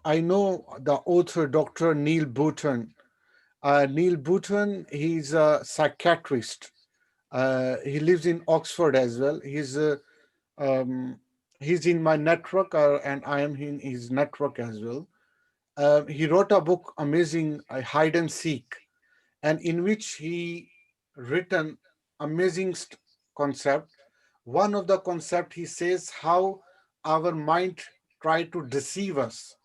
I know the author, Dr. Neil Bhutan. Neil Bhutan, he's a psychiatrist. He lives in Oxford as well. Um, he's in my network, and I am in his network as well. He wrote a book, amazing, Hide and Seek, and in which he written amazing concept. One of the concept, he says how our mind try to deceive us,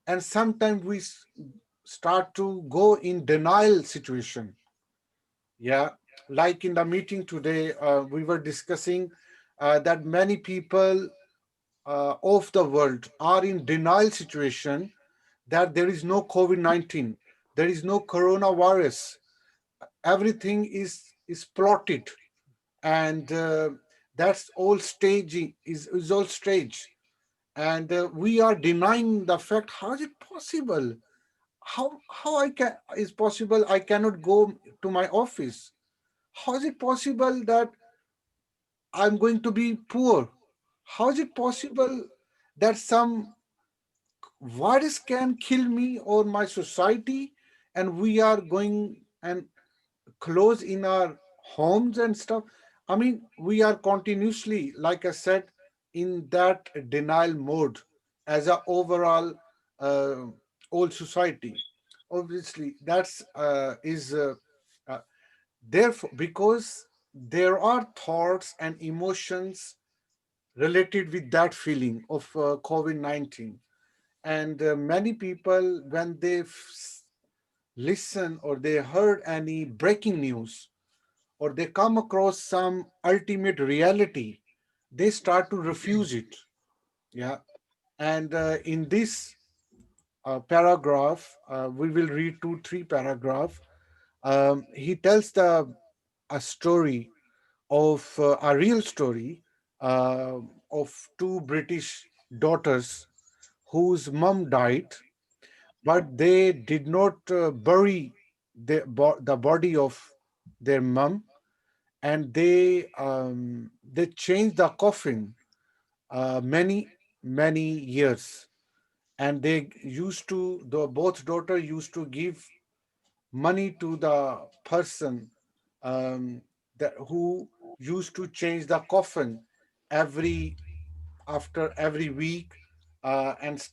and sometimes we start to go in denial situation. Yeah, like in the meeting today, we were discussing that many people of the world are in denial situation, that there is no COVID-19, there is no coronavirus, everything is plotted, and that's all staging, is all stage, and we are denying the fact. How is it possible? How I can is possible I cannot go to my office? How is it possible that I'm going to be poor? How is it possible that some virus can kill me or my society, and we are going and close in our homes and stuff? I mean, we are continuously, like I said, in that denial mode as a overall uh, old society. Obviously, that's uh, therefore, because there are thoughts and emotions related with that feeling of COVID-19. And many people, when they listen or they heard any breaking news, or they come across some ultimate reality, they start to refuse it. Yeah. And in this paragraph, we will read two, three paragraph. He tells a story of a real story uh, of two British daughters whose mom died, but they did not bury the body of their mom, and they changed the coffin many years, and they used to the both daughter used to give money to the person that who used to change the coffin every after every week, and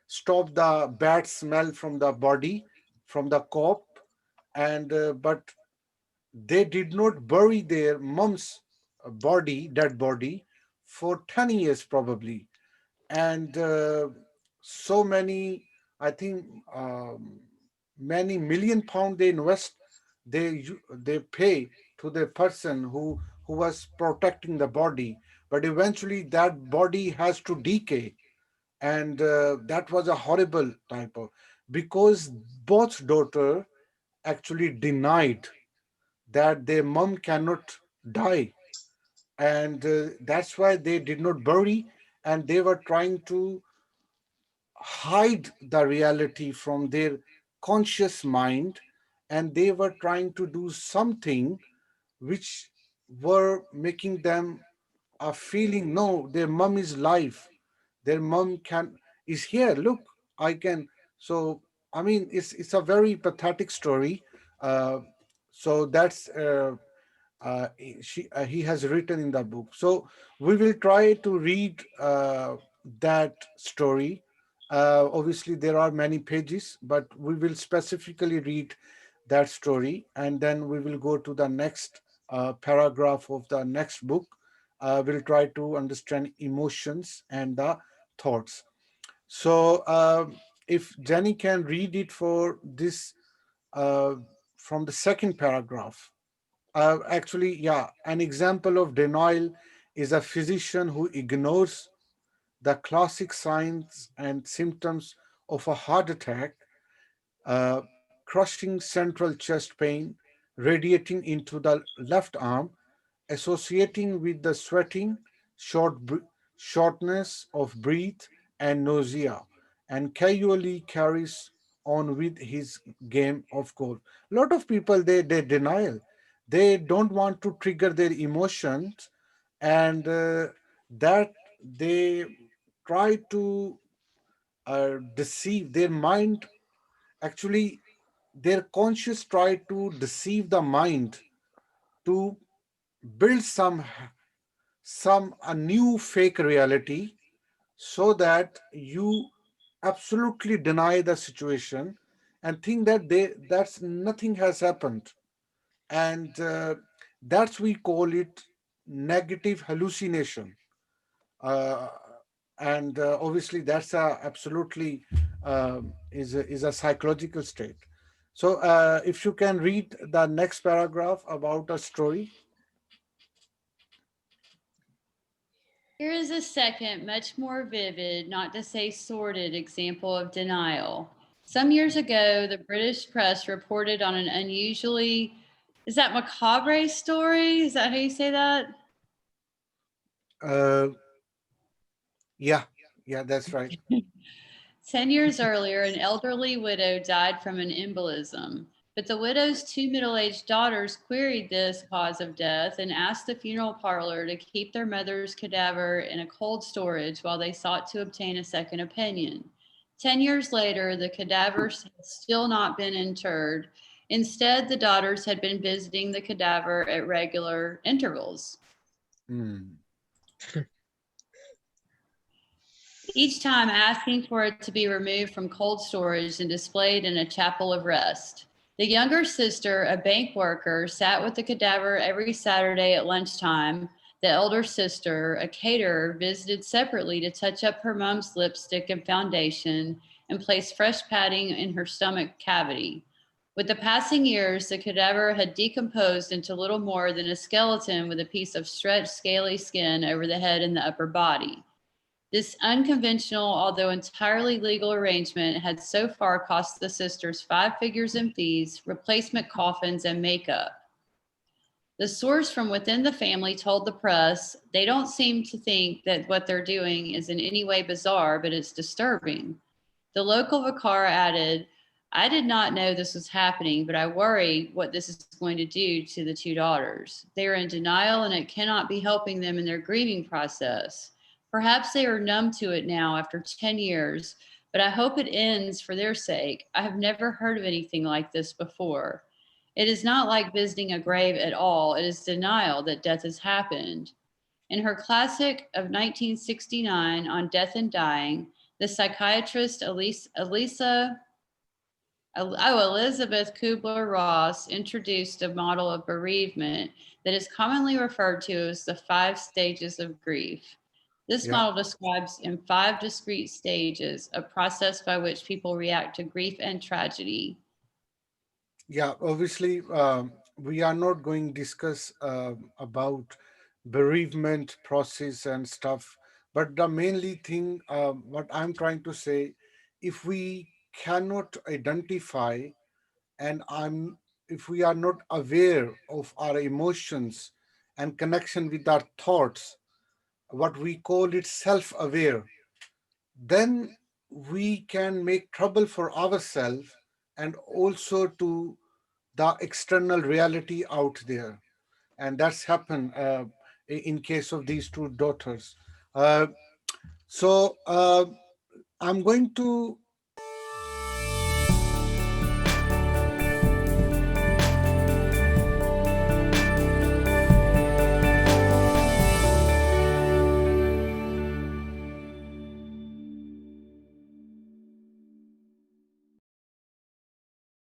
stop the bad smell from the body, from the corpse. And but they did not bury their mom's dead body, for 10 years probably. And so many, I think, many million pound they invest, they pay to the person who was protecting the body, but eventually that body has to decay. And that was a horrible type of, because both daughter actually denied that their mom cannot die, and that's why they did not bury, and they were trying to hide the reality from their conscious mind, and they were trying to do something which were making them a feeling, no, their mom is live, their mom can is here, look, I can. So I mean, it's a very pathetic story. uh, so that's he has written in the book. So we will try to read that story. Obviously, there are many pages, but we will specifically read that story, and then we will go to the next paragraph of the next book. We'll try to understand emotions and the thoughts. So, if Jenny can read it for this uh, from the second paragraph. Actually, yeah, an example of denial is a physician who ignores the classic signs and symptoms of a heart attack, uh, crushing central chest pain radiating into the left arm, associating with the sweating, shortness of breath, and nausea, and casually carries on with his game of golf. A lot of people, they denial. They don't want to trigger their emotions, and that they try to deceive their mind. Actually, their conscious try to deceive the mind to build some a new fake reality, so that you absolutely deny the situation and think that that's nothing has happened. And that's we call it negative hallucination. uh, and obviously that's a absolutely is a psychological state. So if you can read the next paragraph about a story. Here is a second, much more vivid, not to say sordid, example of denial. Some years ago, the British press reported on an unusually, is that macabre story? Is that how you say that? uh, yeah, yeah, that's right. 10 years earlier, an elderly widow died from an embolism. But the widow's two middle aged daughters queried this cause of death and asked the funeral parlor to keep their mother's cadaver in a cold storage while they sought to obtain a second opinion. 10 years later, the cadaver had still not been interred. Instead, the daughters had been visiting the cadaver at regular intervals, Hmm. each time asking for it to be removed from cold storage and displayed in a chapel of rest. The younger sister, a bank worker, sat with the cadaver every Saturday at lunchtime. The elder sister, a caterer, visited separately to touch up her mom's lipstick and foundation and place fresh padding in her stomach cavity. With the passing years, the cadaver had decomposed into little more than a skeleton with a piece of stretched, scaly skin over the head and the upper body. This unconventional, although entirely legal arrangement had so far cost the sisters 5 figures in fees, replacement coffins, and makeup. The source from within the family told the press they don't seem to think that what they're doing is in any way bizarre, but it's disturbing. The local vicar added, I did not know this was happening, but I worry what this is going to do to the two daughters. They are in denial and it cannot be helping them in their grieving process. Perhaps they are numb to it now after 10 years, but I hope it ends for their sake. I have never heard of anything like this before. It is not like visiting a grave at all, it is denial that death has happened. In her classic of 1969 on death and dying, the psychiatrist Elizabeth Kubler-Ross introduced a model of bereavement that is commonly referred to as the 5 stages of grief. This Yeah, model describes in 5 discrete stages a process by which people react to grief and tragedy. yeah, obviously we are not going to discuss about bereavement process and stuff, but the mainly thing what I'm trying to say, if we cannot identify, and I'm if we are not aware of our emotions and connection with our thoughts, what we call it self-aware, then we can make trouble for ourselves and also to the external reality out there. And that's happened in case of these two daughters. uh, so I'm going to